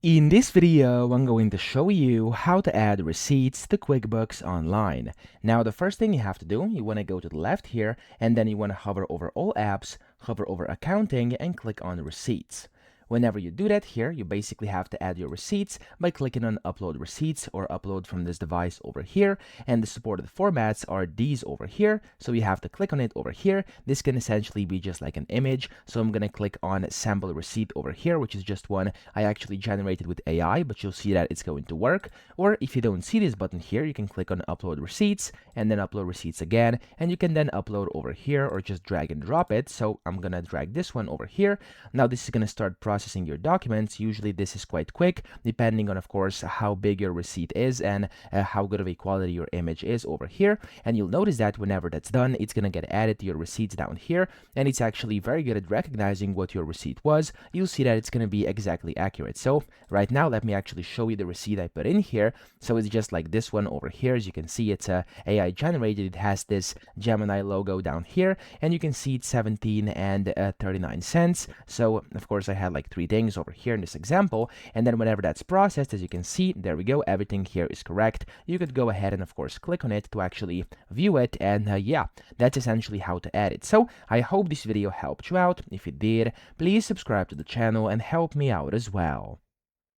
In this video, I'm going to show you how to add receipts to QuickBooks Online. Now, the first thing you have to do, you want to go to the left here, and then you want to hover over All Apps, hover over Accounting, and click on Receipts. Whenever you do that here, you basically have to add your receipts by clicking on Upload Receipts or Upload from this device over here, and the supported formats are these over here, so you have to click on it over here. This can essentially be just like an image, so I'm gonna click on Sample Receipt over here, which is just one I actually generated with AI, but you'll see that it's going to work. Or if you don't see this button here, you can click on Upload Receipts, and then Upload Receipts again, and you can then upload over here or just drag and drop it. So I'm gonna drag this one over here. Now this is gonna start processing your documents. Usually this is quite quick, depending on, of course, how big your receipt is and how good of a quality your image is over here. And you'll notice that whenever that's done, it's going to get added to your receipts down here, and it's actually very good at recognizing what your receipt was. You'll see that it's going to be exactly accurate. So right now, let me actually show you the receipt I put in here. So it's just like this one over here. As you can see, it's AI generated. It has this Gemini logo down here, and you can see it's 17 and 39 cents. So of course I had like three things over here in this example, and then whenever that's processed, as you can see, there we go, everything here is correct. You could go ahead and of course click on it to actually view it, and yeah, that's essentially how to add it. So I hope this video helped you out. If it did, please subscribe to the channel and help me out as well.